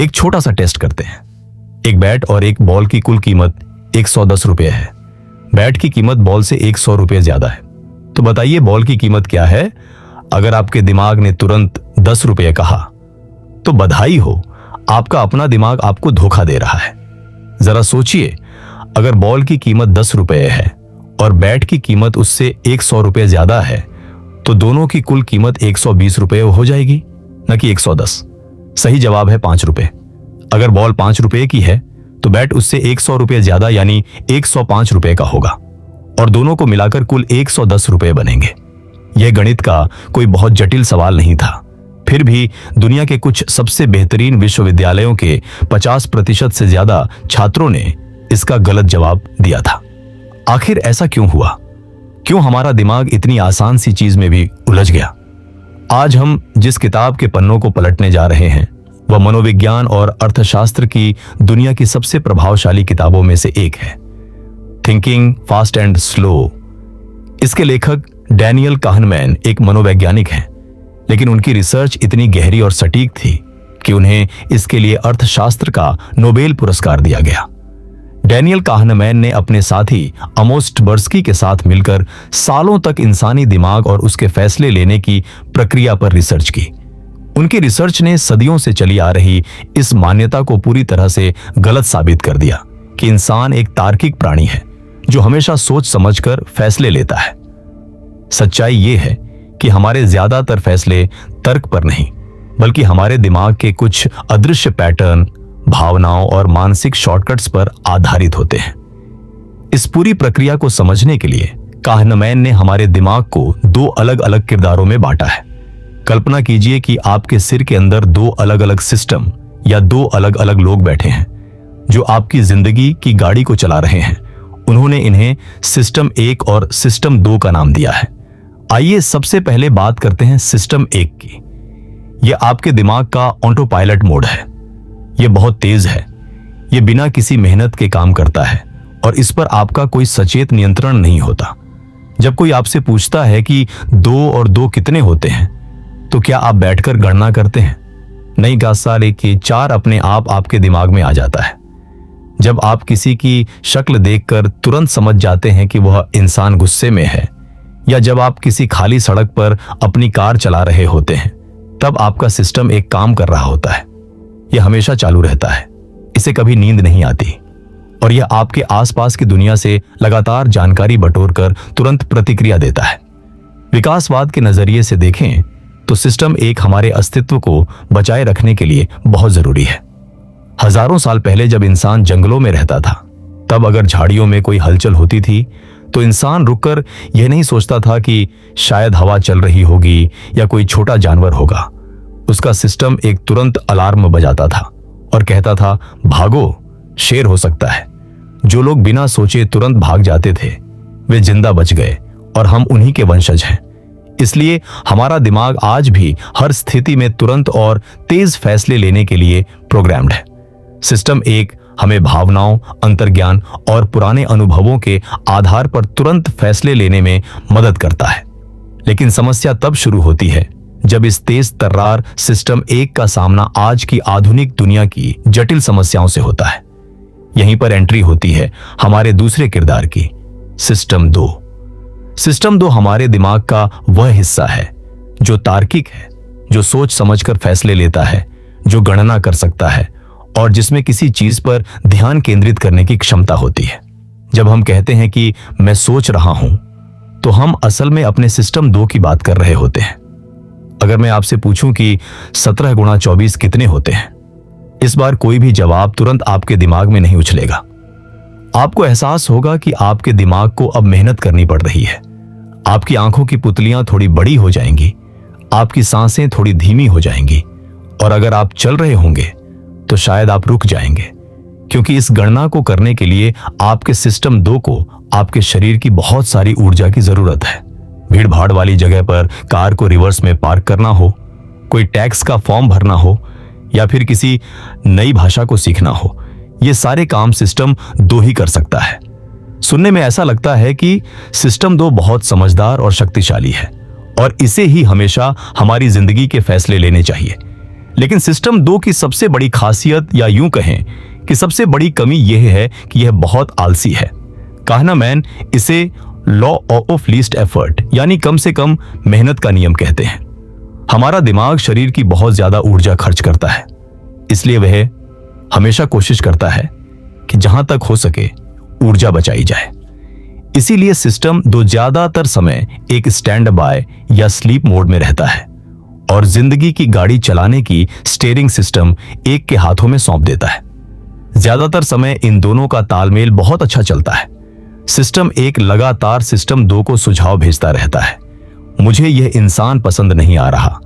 एक छोटा सा टेस्ट करते हैं। एक बैट और एक बॉल की कुल कीमत 110 रुपये है। बैट की कीमत बॉल से 100 रुपये ज्यादा है। तो बताइए बॉल की कीमत क्या है? अगर आपके दिमाग ने तुरंत 10 रुपये कहा तो बधाई हो, आपका अपना दिमाग आपको धोखा दे रहा है। जरा सोचिए, अगर बॉल की कीमत 10 रुपये है और बैट की कीमत उससे 100 रुपये ज्यादा है तो दोनों की कुल कीमत 120 रुपये हो जाएगी, न कि 110। सही जवाब है 5 रुपये। अगर बॉल 5 रुपये की है तो बैट उससे 100 रुपये ज्यादा यानी 105 रुपये का होगा और दोनों को मिलाकर कुल 110 रुपये बनेंगे। यह गणित का कोई बहुत जटिल सवाल नहीं था। फिर भी दुनिया के कुछ सबसे बेहतरीन विश्वविद्यालयों के 50% से ज्यादा छात्रों ने इसका गलत जवाब दिया था। आखिर ऐसा क्यों हुआ? क्यों हमारा दिमाग इतनी आसान सी चीज में भी उलझ गया? आज हम जिस किताब के पन्नों को पलटने जा रहे हैं वह मनोविज्ञान और अर्थशास्त्र की दुनिया की सबसे प्रभावशाली किताबों में से एक है, थिंकिंग फास्ट एंड स्लो। इसके लेखक डैनियल काहनमैन एक मनोवैज्ञानिक हैं, लेकिन उनकी रिसर्च इतनी गहरी और सटीक थी कि उन्हें इसके लिए अर्थशास्त्र का नोबेल पुरस्कार दिया गया। डैनियल काहनमैन ने अपने साथी अमोस ट्वर्स्की के साथ मिलकर सालों तक इंसानी दिमाग और उसके फैसले लेने की प्रक्रिया पर रिसर्च की। उनकी रिसर्च ने सदियों से चली आ रही इस मान्यता को पूरी तरह से गलत साबित कर दिया कि इंसान एक तार्किक प्राणी है जो हमेशा सोच समझकर फैसले लेता है। सच्चाई यह है कि हमारे ज्यादातर फैसले तर्क पर नहीं बल्कि हमारे दिमाग के कुछ अदृश्य पैटर्न, भावनाओं और मानसिक शॉर्टकट्स पर आधारित होते हैं। इस पूरी प्रक्रिया को समझने के लिए काहनमैन ने हमारे दिमाग को 2 अलग अलग किरदारों में बांटा है। कल्पना कीजिए कि आपके सिर के अंदर 2 अलग अलग सिस्टम या 2 अलग अलग लोग बैठे हैं जो आपकी जिंदगी की गाड़ी को चला रहे हैं। उन्होंने इन्हें सिस्टम 1 और सिस्टम 2 का नाम दिया है। आइए सबसे पहले बात करते हैं सिस्टम 1 की। यह आपके दिमाग का ऑटो पायलट मोड है। यह बहुत तेज है। यह बिना किसी मेहनत के काम करता है और इस पर आपका कोई सचेत नियंत्रण नहीं होता। जब कोई आपसे पूछता है कि 2 और 2 कितने होते हैं तो क्या आप बैठकर गणना करते हैं? नहीं गासा, लेकिन 4 अपने आप आपके दिमाग में आ जाता है। जब आप किसी की शक्ल देखकर तुरंत समझ जाते हैं कि वह इंसान गुस्से में है, या जब आप किसी खाली सड़क पर अपनी कार चला रहे होते हैं, तब आपका सिस्टम एक काम कर रहा होता है। यह हमेशा चालू रहता है, इसे कभी नींद नहीं आती और यह आपके आसपास की दुनिया से लगातार जानकारी बटोरकर तुरंत प्रतिक्रिया देता है। विकासवाद के नजरिए से देखें तो सिस्टम 1 हमारे अस्तित्व को बचाए रखने के लिए बहुत जरूरी है। हजारों साल पहले जब इंसान जंगलों में रहता था, तब अगर झाड़ियों में कोई हलचल होती थी तो इंसान रुककर यह नहीं सोचता था कि शायद हवा चल रही होगी या कोई छोटा जानवर होगा। उसका सिस्टम एक तुरंत अलार्म बजाता था और कहता था, भागो, शेर हो सकता है। जो लोग बिना सोचे तुरंत भाग जाते थे वे जिंदा बच गए और हम उन्हीं के वंशज हैं। इसलिए हमारा दिमाग आज भी हर स्थिति में तुरंत और तेज फैसले लेने के लिए प्रोग्राम्ड है। सिस्टम 1 हमें भावनाओं, अंतर्ज्ञान और पुराने अनुभवों के आधार पर तुरंत फैसले लेने में मदद करता है। लेकिन समस्या तब शुरू होती है जब इस तेज तर्रार सिस्टम 1 का सामना आज की आधुनिक दुनिया की जटिल समस्याओं से होता है। यहीं पर एंट्री होती है हमारे दूसरे किरदार की, सिस्टम 2। सिस्टम 2 हमारे दिमाग का वह हिस्सा है जो तार्किक है, जो सोच समझकर फैसले लेता है, जो गणना कर सकता है और जिसमें किसी चीज पर ध्यान केंद्रित करने की क्षमता होती है। जब हम कहते हैं कि मैं सोच रहा हूं तो हम असल में अपने सिस्टम 2 की बात कर रहे होते हैं। अगर मैं आपसे पूछूं कि 17 गुणा 24 कितने होते हैं, इस बार कोई भी जवाब तुरंत आपके दिमाग में नहीं उछलेगा। आपको एहसास होगा कि आपके दिमाग को अब मेहनत करनी पड़ रही है। आपकी आंखों की पुतलियां थोड़ी बड़ी हो जाएंगी, आपकी सांसें थोड़ी धीमी हो जाएंगी और अगर आप चल रहे होंगे तो शायद आप रुक जाएंगे, क्योंकि इस गणना को करने के लिए आपके सिस्टम 2 को आपके शरीर की बहुत सारी ऊर्जा की जरूरत है। भीड़ भाड़ वाली जगह पर कार को रिवर्स में पार्क करना हो, कोई टैक्स का फॉर्म भरना हो या फिर किसी नई भाषा को सीखना हो, ये सारे काम सिस्टम 2 ही कर सकता है। सुनने में ऐसा लगता है कि सिस्टम 2 बहुत समझदार और शक्तिशाली है और इसे ही हमेशा हमारी जिंदगी के फैसले लेने चाहिए। लेकिन सिस्टम 2 की सबसे बड़ी खासियत, या यूं कहें कि सबसे बड़ी कमी यह है कि यह बहुत आलसी है। कहनामैन इसे लॉ ऑफ लीस्ट एफर्ट, यानी कम से कम मेहनत का नियम कहते हैं। हमारा दिमाग शरीर की बहुत ज्यादा ऊर्जा खर्च करता है, इसलिए वह हमेशा कोशिश करता है कि जहां तक हो सके ऊर्जा बचाई जाए। इसीलिए सिस्टम 2 ज्यादातर समय एक स्टैंड बाय या स्लीप मोड में रहता है और जिंदगी की गाड़ी चलाने की स्टीयरिंग सिस्टम 1 के हाथों में सौंप देता है। ज्यादातर समय इन दोनों का तालमेल बहुत अच्छा चलता है। सिस्टम 1 लगातार सिस्टम 2 को सुझाव भेजता रहता है, मुझे यह इंसान पसंद नहीं आ रहा,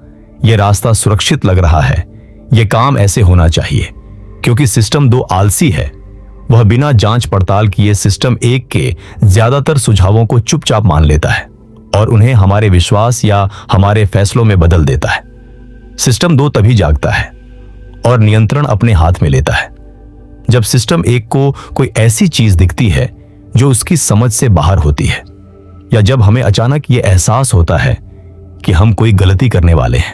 यह रास्ता सुरक्षित लग रहा है, यह काम ऐसे होना चाहिए। क्योंकि सिस्टम 2 आलसी है, वह बिना जांच पड़ताल किए सिस्टम 1 के ज्यादातर सुझावों को चुपचाप मान लेता है और उन्हें हमारे विश्वास या हमारे फैसलों में बदल देता है। सिस्टम 2 तभी जागता है और नियंत्रण अपने हाथ में लेता है जब सिस्टम 1 को कोई ऐसी चीज दिखती है जो उसकी समझ से बाहर होती है, या जब हमें अचानक यह एहसास होता है कि हम कोई गलती करने वाले हैं।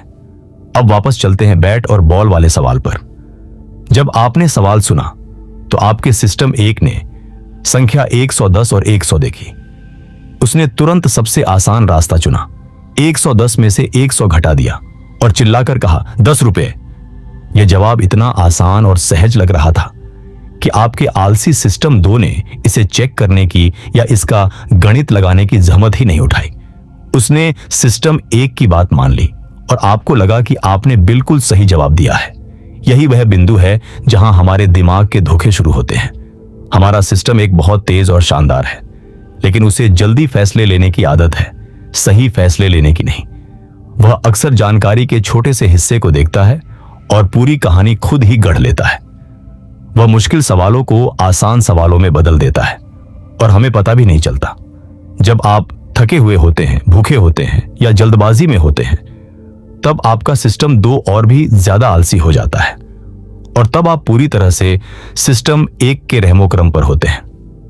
अब वापस चलते हैं बैट और बॉल वाले सवाल पर। जब आपने सवाल सुना तो आपके सिस्टम 1 ने संख्या 110 और 100 देखी। उसने तुरंत सबसे आसान रास्ता चुना, 110 में से 100 घटा दिया और चिल्लाकर कहा 10 रुपए। यह जवाब इतना आसान और सहज लग रहा था कि आपके आलसी सिस्टम 2 ने इसे चेक करने की या इसका गणित लगाने की जहमत ही नहीं उठाई। उसने सिस्टम 1 की बात मान ली और आपको लगा कि आपने बिल्कुल सही जवाब दिया है। यही वह बिंदु है जहां हमारे दिमाग के धोखे शुरू होते हैं। हमारा सिस्टम एक बहुत तेज और शानदार है, लेकिन उसे जल्दी फैसले लेने की आदत है, सही फैसले लेने की नहीं। वह अक्सर जानकारी के छोटे से हिस्से को देखता है और पूरी कहानी खुद ही गढ़ लेता है। वह मुश्किल सवालों को आसान सवालों में बदल देता है और हमें पता भी नहीं चलता। जब आप थके हुए होते हैं, भूखे होते हैं या जल्दबाजी में होते हैं, तब आपका सिस्टम 2 और भी ज्यादा आलसी हो जाता है और तब आप पूरी तरह से सिस्टम 1 के रहमोक्रम पर होते हैं।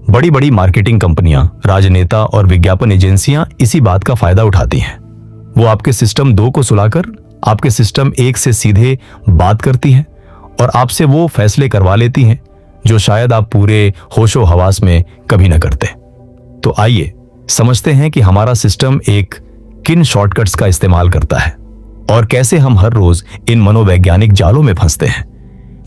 बड़ी बड़ी मार्केटिंग कंपनियां, राजनेता और विज्ञापन एजेंसियां इसी बात का फायदा उठाती हैं। वो आपके सिस्टम 2 को सुलाकर आपके सिस्टम 1 से सीधे बात करती हैं और आपसे वो फैसले करवा लेती हैं जो शायद आप पूरे होशो हवास में कभी न करते। तो आइए समझते हैं कि हमारा सिस्टम 1 किन शॉर्टकट्स का इस्तेमाल करता है और कैसे हम हर रोज इन मनोवैज्ञानिक जालों में फंसते हैं,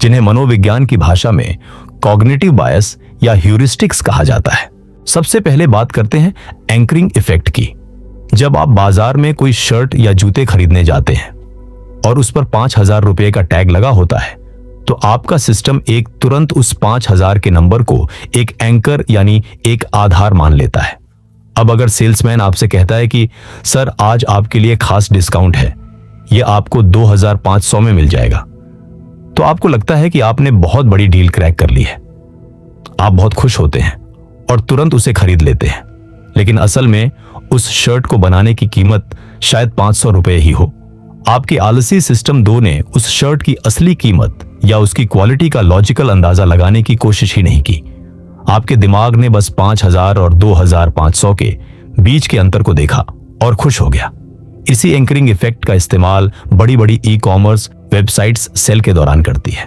जिन्हें मनोविज्ञान की भाषा में कॉग्निटिव बायस या ह्यूरिस्टिक्स कहा जाता है। सबसे पहले बात करते हैं एंकरिंग इफेक्ट की। जब आप बाजार में कोई शर्ट या जूते खरीदने जाते हैं और उस पर 5,000 रुपए का टैग लगा होता है, तो आपका सिस्टम 1 तुरंत उस 5,000 के नंबर को एक एंकर यानी एक आधार मान लेता है। अब अगर सेल्समैन आपसे कहता है कि सर आज आपके लिए खास डिस्काउंट है, यह आपको 2,500 में मिल जाएगा, तो आपको लगता है कि आपने बहुत बड़ी डील क्रैक कर ली है। आप बहुत खुश होते हैं और तुरंत उसे खरीद लेते हैं, लेकिन असल में उस शर्ट को बनाने की कीमत शायद 500 रुपए ही हो। आपके आलसी सिस्टम 2 ने उस शर्ट की असली कीमत या उसकी क्वालिटी का लॉजिकल अंदाजा लगाने की कोशिश ही नहीं की। आपके दिमाग ने बस 5,000 और 2,500 के बीच के अंतर को देखा और खुश हो गया। इसी एंकरिंग इफेक्ट का इस्तेमाल बड़ी बड़ी ई-कॉमर्स वेबसाइट्स सेल के दौरान करती है।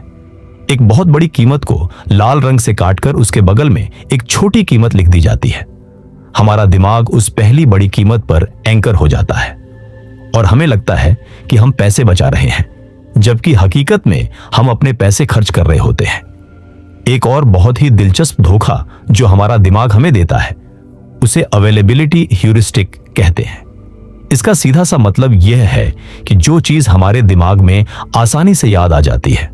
एक बहुत बड़ी कीमत को लाल रंग से काटकर उसके बगल में एक छोटी कीमत लिख दी जाती है। हमारा दिमाग उस पहली बड़ी कीमत पर एंकर हो जाता है और हमें लगता है कि हम पैसे बचा रहे हैं, जबकि हकीकत में हम अपने पैसे खर्च कर रहे होते हैं। एक और बहुत ही दिलचस्प धोखा जो हमारा दिमाग हमें देता है, उसे अवेलेबिलिटी ह्यूरिस्टिक कहते हैं। इसका सीधा सा मतलब यह है कि जो चीज हमारे दिमाग में आसानी से याद आ जाती है,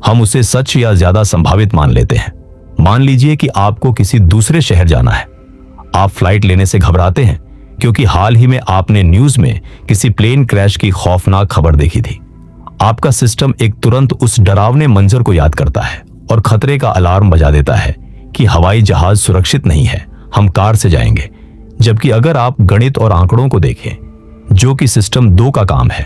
हम उसे सच या ज्यादा संभावित मान लेते हैं। मान लीजिए कि आपको किसी दूसरे शहर जाना है। आप फ्लाइट लेने से घबराते हैं क्योंकि हाल ही में आपने न्यूज में किसी प्लेन क्रैश की खौफनाक खबर देखी थी। आपका सिस्टम एक तुरंत उस डरावने मंजर को याद करता है और खतरे का अलार्म बजा देता है कि हवाई जहाज सुरक्षित नहीं है, हम कार से जाएंगे। जबकि अगर आप गणित और आंकड़ों को देखें, जो कि सिस्टम 2 का काम है,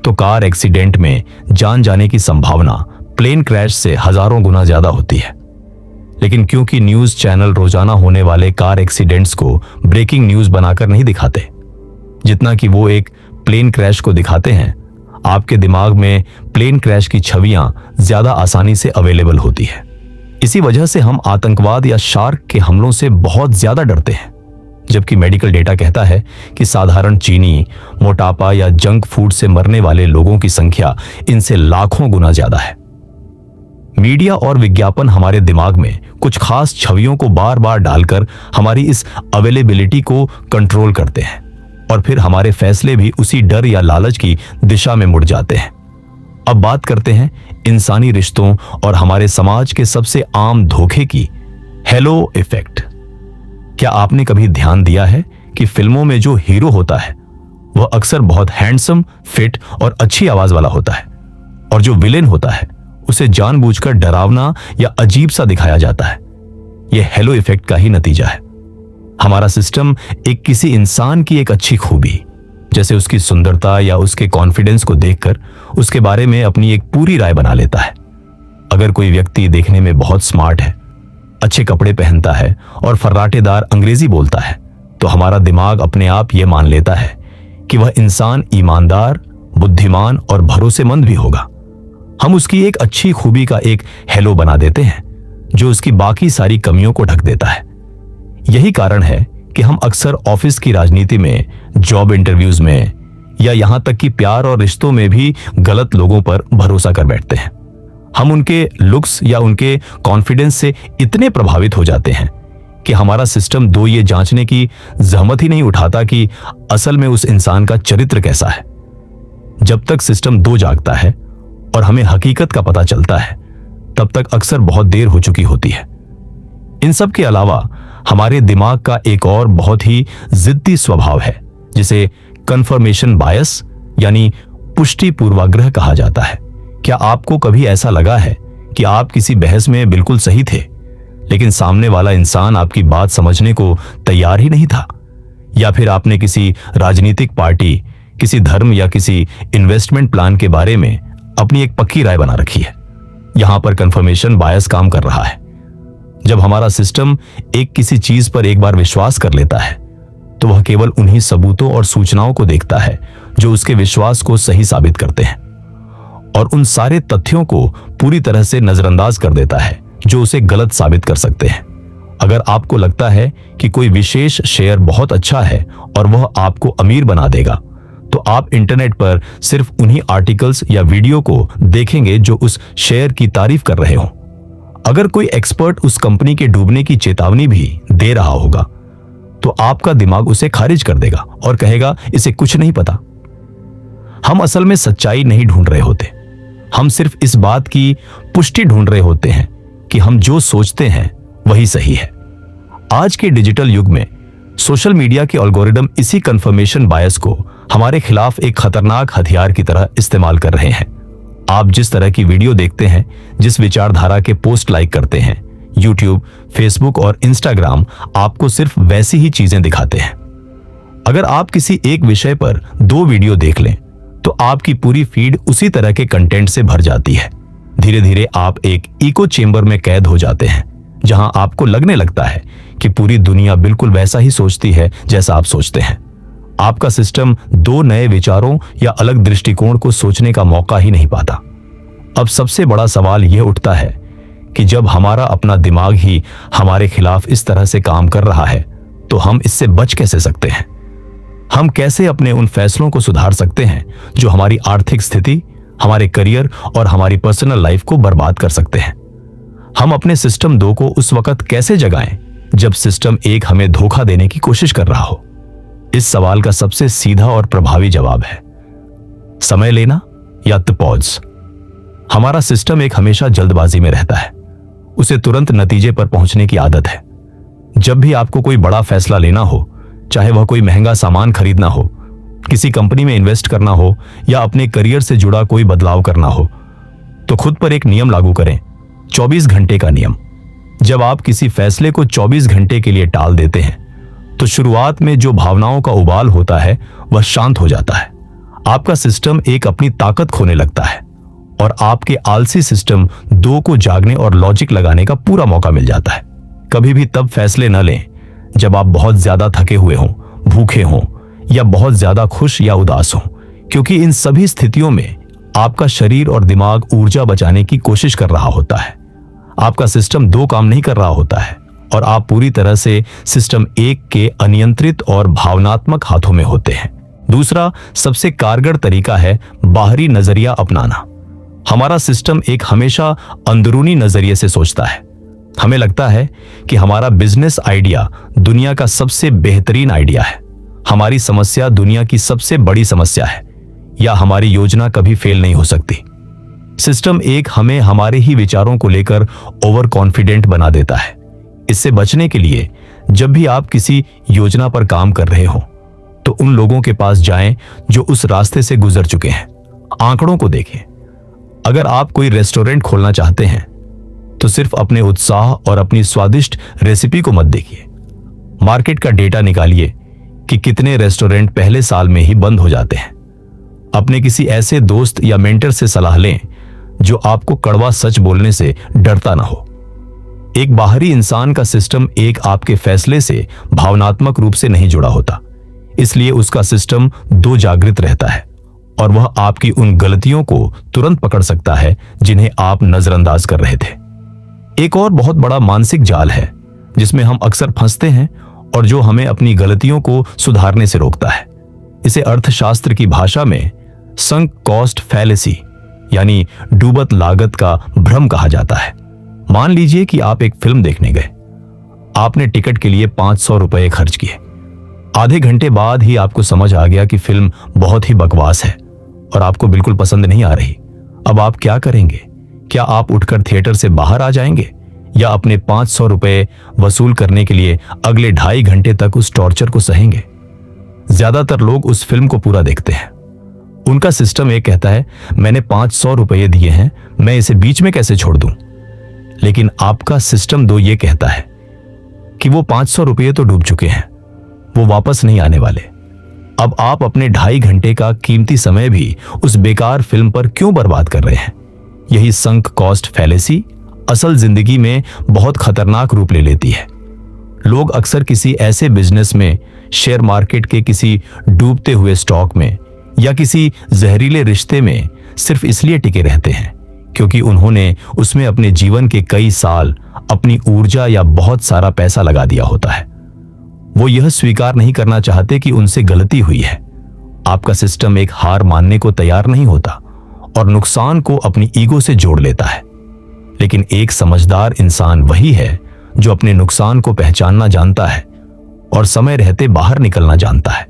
तो कार एक्सीडेंट में जान जाने की संभावना प्लेन क्रैश से हजारों गुना ज्यादा होती है। लेकिन क्योंकि न्यूज चैनल रोजाना होने वाले कार एक्सीडेंट्स को ब्रेकिंग न्यूज बनाकर नहीं दिखाते, जितना कि वो एक प्लेन क्रैश को दिखाते हैं, आपके दिमाग में प्लेन क्रैश की छवियां ज्यादा आसानी से अवेलेबल होती है। इसी वजह से हम आतंकवाद या शार्क के हमलों से बहुत ज्यादा डरते हैं, जबकि मेडिकल डेटा कहता है कि साधारण चीनी, मोटापा या जंक फूड से मरने वाले लोगों की संख्या इनसे लाखों गुना ज्यादा है। मीडिया और विज्ञापन हमारे दिमाग में कुछ खास छवियों को बार बार डालकर हमारी इस अवेलेबिलिटी को कंट्रोल करते हैं, और फिर हमारे फैसले भी उसी डर या लालच की दिशा में मुड़ जाते हैं। अब बात करते हैं इंसानी रिश्तों और हमारे समाज के सबसे आम धोखे की, हेलो इफेक्ट। क्या आपने कभी ध्यान दिया है कि फिल्मों में जो हीरो होता है वह अक्सर बहुत हैंडसम, फिट और अच्छी आवाज वाला होता है, और जो विलेन होता है उसे जानबूझकर डरावना या अजीब सा दिखाया जाता है? यह हेलो इफेक्ट का ही नतीजा है। हमारा सिस्टम एक किसी इंसान की एक अच्छी खूबी, जैसे उसकी सुंदरता या उसके कॉन्फिडेंस को देखकर उसके बारे में अपनी एक पूरी राय बना लेता है। अगर कोई व्यक्ति देखने में बहुत स्मार्ट है, अच्छे कपड़े पहनता है और फर्राटेदार अंग्रेजी बोलता है, तो हमारा दिमाग अपने आप यह मान लेता है कि वह इंसान ईमानदार, बुद्धिमान और भरोसेमंद भी होगा। हम उसकी एक अच्छी खूबी का एक हेलो बना देते हैं जो उसकी बाकी सारी कमियों को ढक देता है। यही कारण है कि हम अक्सर ऑफिस की राजनीति में, जॉब इंटरव्यूज में या यहां तक कि प्यार और रिश्तों में भी गलत लोगों पर भरोसा कर बैठते हैं। हम उनके लुक्स या उनके कॉन्फिडेंस से इतने प्रभावित हो जाते हैं कि हमारा सिस्टम ये जांचने की जहमत ही नहीं उठाता कि असल में उस इंसान का चरित्र कैसा है। जब तक सिस्टम जागता है और हमें हकीकत का पता चलता है, तब तक अक्सर बहुत देर हो चुकी होती है। इन सब के अलावा हमारे दिमाग का एक और बहुत ही जिद्दी स्वभाव है, जिसे कंफर्मेशन बायस यानी पुष्टि पूर्वाग्रह कहा जाता है। क्या आपको कभी ऐसा लगा है कि आप किसी बहस में बिल्कुल सही थे, लेकिन सामने वाला इंसान आपकी बात समझने को तैयार ही नहीं था? या फिर आपने किसी राजनीतिक पार्टी, किसी धर्म या किसी इन्वेस्टमेंट प्लान के बारे में अपनी एक पक्की राय बना रखी है? यहां पर कंफर्मेशन बायस काम कर रहा है। जब हमारा सिस्टम एक किसी चीज पर एक बार विश्वास कर लेता है, तो वह केवल उन्हीं सबूतों और सूचनाओं को देखता है जो उसके विश्वास को सही साबित करते हैं, और उन सारे तथ्यों को पूरी तरह से नजरअंदाज कर देता है जो उसे गलत साबित कर सकते हैं। अगर आपको लगता है कि कोई विशेष शेयर बहुत अच्छा है और वह आपको अमीर बना देगा, तो आप इंटरनेट पर सिर्फ उन्हीं आर्टिकल्स या वीडियो को देखेंगे जो उस शेयर की तारीफ कर रहे हों। अगर कोई एक्सपर्ट उस कंपनी के डूबने की चेतावनी भी दे रहा होगा, तो आपका दिमाग उसे खारिज कर देगा और कहेगा इसे कुछ नहीं पता। हम असल में सच्चाई नहीं ढूंढ रहे होते, हम सिर्फ इस बात की पुष्टि ढूंढ रहे होते हैं कि हम जो सोचते हैं वही सही है। आज के डिजिटल युग में सोशल मीडिया के एल्गोरिदम इसी कंफर्मेशन बायस को हमारे खिलाफ एक खतरनाक हथियार की तरह इस्तेमाल कर रहे हैं। आप जिस तरह की वीडियो देखते हैं, जिस विचारधारा के पोस्ट लाइक करते हैं, यूट्यूब, फेसबुक और इंस्टाग्राम आपको सिर्फ वैसी ही चीजें दिखाते हैं। अगर आप किसी एक विषय पर 2 वीडियो देख लें, तो आपकी पूरी फीड उसी तरह के कंटेंट से भर जाती है। धीरे धीरे आप एक इको चेंबर में कैद हो जाते हैं, जहां आपको लगने लगता है कि पूरी दुनिया बिल्कुल वैसा ही सोचती है जैसा आप सोचते हैं। आपका सिस्टम 2 नए विचारों या अलग दृष्टिकोण को सोचने का मौका ही नहीं पाता। अब सबसे बड़ा सवाल यह उठता है कि जब हमारा अपना दिमाग ही हमारे खिलाफ इस तरह से काम कर रहा है, तो हम इससे बच कैसे सकते हैं? हम कैसे अपने उन फैसलों को सुधार सकते हैं जो हमारी आर्थिक स्थिति, हमारे करियर और हमारी पर्सनल लाइफ को बर्बाद कर सकते हैं? हम अपने सिस्टम 2 को उस वक्त कैसे जगाएं जब सिस्टम 1 हमें धोखा देने की कोशिश कर रहा हो? इस सवाल का सबसे सीधा और प्रभावी जवाब है समय लेना या द पॉज। हमारा सिस्टम एक हमेशा जल्दबाजी में रहता है, उसे तुरंत नतीजे पर पहुंचने की आदत है। जब भी आपको कोई बड़ा फैसला लेना हो, चाहे वह कोई महंगा सामान खरीदना हो, किसी कंपनी में इन्वेस्ट करना हो या अपने करियर से जुड़ा कोई बदलाव करना हो, तो खुद पर एक नियम लागू करें, 24 घंटे का नियम। जब आप किसी फैसले को 24 घंटे के लिए टाल देते हैं, तो शुरुआत में जो भावनाओं का उबाल होता है वह शांत हो जाता है। आपका सिस्टम एक अपनी ताकत खोने लगता है और आपके आलसी सिस्टम 2 को जागने और लॉजिक लगाने का पूरा मौका मिल जाता है। कभी भी तब फैसले न लें जब आप बहुत ज्यादा थके हुए हों, भूखे हों या बहुत ज्यादा खुश या उदास हों, क्योंकि इन सभी स्थितियों में आपका शरीर और दिमाग ऊर्जा बचाने की कोशिश कर रहा होता है। आपका सिस्टम 2 काम नहीं कर रहा होता है और आप पूरी तरह से सिस्टम 1 के अनियंत्रित और भावनात्मक हाथों में होते हैं। दूसरा सबसे कारगर तरीका है बाहरी नजरिया अपनाना। हमारा सिस्टम एक हमेशा अंदरूनी नजरिए से सोचता है। हमें लगता है कि हमारा बिजनेस आइडिया दुनिया का सबसे बेहतरीन आइडिया है, हमारी समस्या दुनिया की सबसे बड़ी समस्या है, या हमारी योजना कभी फेल नहीं हो सकती। सिस्टम 1 हमें हमारे ही विचारों को लेकर ओवर कॉन्फिडेंट बना देता है। इससे बचने के लिए जब भी आप किसी योजना पर काम कर रहे हो तो उन लोगों के पास जाएं जो उस रास्ते से गुजर चुके हैं। आंकड़ों को देखें। अगर आप कोई रेस्टोरेंट खोलना चाहते हैं तो सिर्फ अपने उत्साह और अपनी स्वादिष्ट रेसिपी को मत देखिए। मार्केट का डेटा निकालिए कि कितने रेस्टोरेंट पहले साल में ही बंद हो जाते हैं। अपने किसी ऐसे दोस्त या मेंटर से सलाह लें जो आपको कड़वा सच बोलने से डरता ना हो। एक बाहरी इंसान का सिस्टम 1 आपके फैसले से भावनात्मक रूप से नहीं जुड़ा होता, इसलिए उसका सिस्टम 2 जागृत रहता है और वह आपकी उन गलतियों को तुरंत पकड़ सकता है जिन्हें आप नजरअंदाज कर रहे थे। एक और बहुत बड़ा मानसिक जाल है जिसमें हम अक्सर फंसते हैं और जो हमें अपनी गलतियों को सुधारने से रोकता है। इसे अर्थशास्त्र की भाषा में संक कॉस्ट फैलेसी यानी डूबत लागत का भ्रम कहा जाता है। मान लीजिए कि आप एक फिल्म देखने गए। आपने टिकट के लिए 500 रुपए खर्च किए। आधे घंटे बाद ही आपको समझ आ गया कि फिल्म बहुत ही बकवास है और आपको बिल्कुल पसंद नहीं आ रही। अब आप क्या करेंगे? क्या आप उठकर थिएटर से बाहर आ जाएंगे या अपने 500 रुपए वसूल करने के लिए अगले 2.5 घंटे तक उस टॉर्चर को सहेंगे? ज्यादातर लोग उस फिल्म को पूरा देखते हैं। उनका सिस्टम एक कहता है, मैंने 500 रुपये दिए हैं, मैं इसे बीच में कैसे छोड़ दूं? लेकिन आपका सिस्टम 2 ये कहता है कि वो 500 रुपये तो डूब चुके हैं, वो वापस नहीं आने वाले। अब आप अपने 2.5 घंटे का कीमती समय भी उस बेकार फिल्म पर क्यों बर्बाद कर रहे हैं? यही संक कॉस्ट फैलेसी असल जिंदगी में बहुत खतरनाक रूप ले लेती है। लोग अक्सर किसी ऐसे बिजनेस में, शेयर मार्केट के किसी डूबते हुए स्टॉक में या किसी जहरीले रिश्ते में सिर्फ इसलिए टिके रहते हैं क्योंकि उन्होंने उसमें अपने जीवन के कई साल, अपनी ऊर्जा या बहुत सारा पैसा लगा दिया होता है। वो यह स्वीकार नहीं करना चाहते कि उनसे गलती हुई है। आपका सिस्टम एक हार मानने को तैयार नहीं होता और नुकसान को अपनी ईगो से जोड़ लेता है। लेकिन एक समझदार इंसान वही है जो अपने नुकसान को पहचानना जानता है और समय रहते बाहर निकलना जानता है।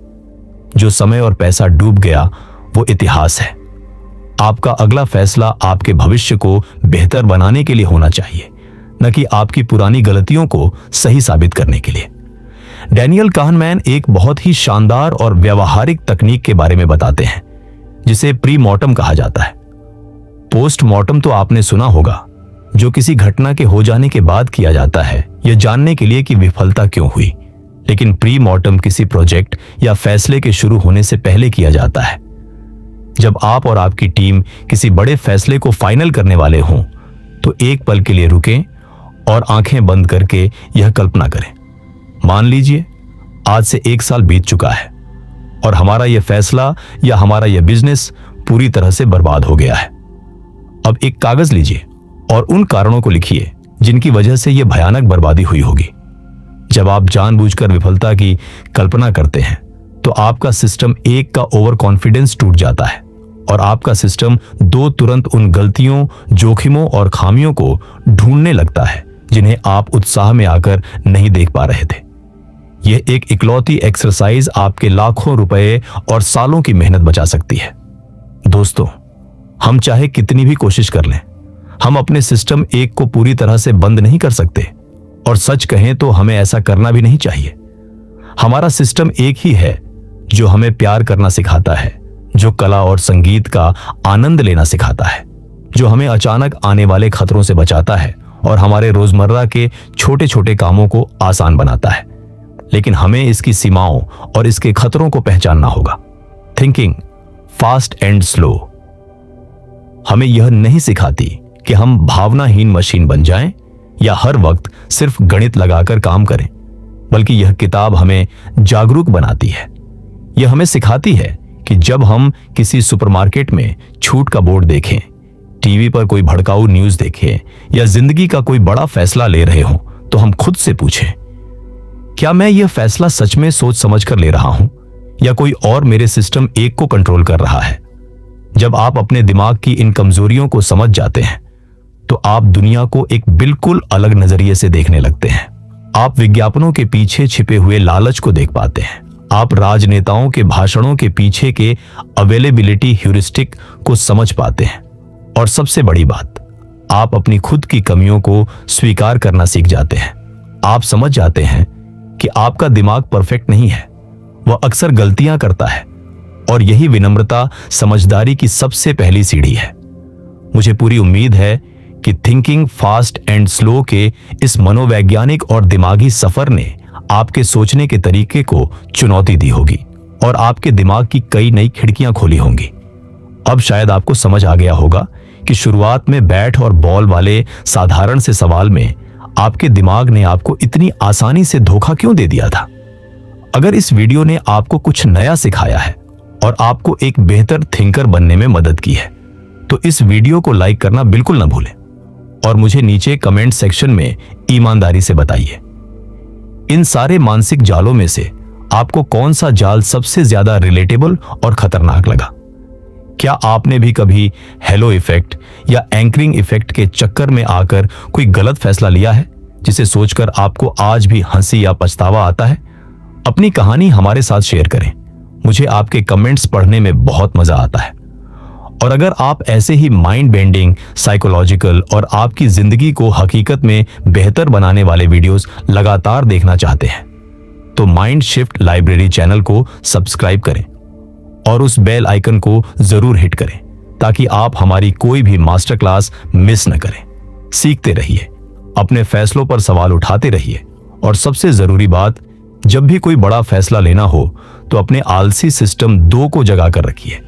जो समय और पैसा डूब गया वो इतिहास है। आपका अगला फैसला आपके भविष्य को बेहतर बनाने के लिए होना चाहिए, न कि आपकी पुरानी गलतियों को सही साबित करने के लिए। डैनियल काहनमैन एक बहुत ही शानदार और व्यावहारिक तकनीक के बारे में बताते हैं जिसे प्री मॉर्टम कहा जाता है। पोस्टमार्टम तो आपने सुना होगा, जो किसी घटना के हो जाने के बाद किया जाता है यह जानने के लिए कि विफलता क्यों हुई। लेकिन प्री मॉर्टम किसी प्रोजेक्ट या फैसले के शुरू होने से पहले किया जाता है। जब आप और आपकी टीम किसी बड़े फैसले को फाइनल करने वाले हों तो एक पल के लिए रुकें और आंखें बंद करके यह कल्पना करें। मान लीजिए आज से 1 साल बीत चुका है और हमारा यह फैसला या हमारा यह बिजनेस पूरी तरह से बर्बाद हो गया है। अब एक कागज लीजिए और उन कारणों को लिखिए जिनकी वजह से यह भयानक बर्बादी हुई होगी। जब आप जानबूझकर विफलता की कल्पना करते हैं तो आपका सिस्टम 1 का ओवर कॉन्फिडेंस टूट जाता है और आपका सिस्टम 2 तुरंत उन गलतियों, जोखिमों और खामियों को ढूंढने लगता है जिन्हें आप उत्साह में आकर नहीं देख पा रहे थे। यह एक इकलौती एक्सरसाइज आपके लाखों रुपए और सालों की मेहनत बचा सकती है। दोस्तों, हम चाहे कितनी भी कोशिश कर लें, हम अपने सिस्टम 1 को पूरी तरह से बंद नहीं कर सकते और सच कहें तो हमें ऐसा करना भी नहीं चाहिए। हमारा सिस्टम 1 ही है जो हमें प्यार करना सिखाता है, जो कला और संगीत का आनंद लेना सिखाता है, जो हमें अचानक आने वाले खतरों से बचाता है और हमारे रोजमर्रा के छोटे छोटे कामों को आसान बनाता है। लेकिन हमें इसकी सीमाओं और इसके खतरों को पहचानना होगा। थिंकिंग फास्ट एंड स्लो हमें यह नहीं सिखाती कि हम भावनाहीन मशीन बन जाएं या हर वक्त सिर्फ गणित लगाकर काम करें, बल्कि यह किताब हमें जागरूक बनाती है। यह हमें सिखाती है कि जब हम किसी सुपरमार्केट में छूट का बोर्ड देखें, टीवी पर कोई भड़काऊ न्यूज देखें या जिंदगी का कोई बड़ा फैसला ले रहे हों, तो हम खुद से पूछें, क्या मैं यह फैसला सच में सोच समझ कर ले रहा हूं या कोई और मेरे सिस्टम एक को कंट्रोल कर रहा है? जब आप अपने दिमाग की इन कमजोरियों को समझ जाते हैं तो आप दुनिया को एक बिल्कुल अलग नजरिए से देखने लगते हैं। आप विज्ञापनों के पीछे छिपे हुए लालच को देख पाते हैं। आप राजनेताओं के भाषणों के पीछे के अवेलेबिलिटी ह्यूरिस्टिक को समझ पाते हैं। और सबसे बड़ी बात, आप अपनी खुद की कमियों को स्वीकार करना सीख जाते हैं। आप समझ जाते हैं कि आपका दिमाग परफेक्ट नहीं है, वह अक्सर गलतियां करता है, और यही विनम्रता समझदारी की सबसे पहली सीढ़ी है। मुझे पूरी उम्मीद है कि थिंकिंग फास्ट एंड स्लो के इस मनोवैज्ञानिक और दिमागी सफर ने आपके सोचने के तरीके को चुनौती दी होगी और आपके दिमाग की कई नई खिड़कियां खोली होंगी। अब शायद आपको समझ आ गया होगा कि शुरुआत में बैट और बॉल वाले साधारण से सवाल में आपके दिमाग ने आपको इतनी आसानी से धोखा क्यों दे दिया था। अगर इस वीडियो ने आपको कुछ नया सिखाया है और आपको एक बेहतर थिंकर बनने में मदद की है, तो इस वीडियो को लाइक करना बिल्कुल ना भूलें और मुझे नीचे कमेंट सेक्शन में ईमानदारी से बताइए, इन सारे मानसिक जालों में से आपको कौन सा जाल सबसे ज्यादा रिलेटेबल और खतरनाक लगा। क्या आपने भी कभी हेलो इफेक्ट या एंकरिंग इफेक्ट के चक्कर में आकर कोई गलत फैसला लिया है, जिसे सोचकर आपको आज भी हंसी या पछतावा आता है? अपनी कहानी हमारे साथ शेयर करें, मुझे आपके कमेंट्स पढ़ने में बहुत मजा आता है। और अगर आप ऐसे ही माइंड बेंडिंग, साइकोलॉजिकल और आपकी जिंदगी को हकीकत में बेहतर बनाने वाले वीडियोस लगातार देखना चाहते हैं, तो माइंड शिफ्ट लाइब्रेरी चैनल को सब्सक्राइब करें और उस बेल आइकन को जरूर हिट करें, ताकि आप हमारी कोई भी मास्टर क्लास मिस न करें। सीखते रहिए, अपने फैसलों पर सवाल उठाते रहिए, और सबसे जरूरी बात, जब भी कोई बड़ा फैसला लेना हो तो अपने आलसी सिस्टम 2 को जगा कर रखिए।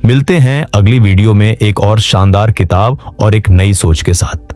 मिलते हैं अगली वीडियो में एक और शानदार किताब और एक नई सोच के साथ।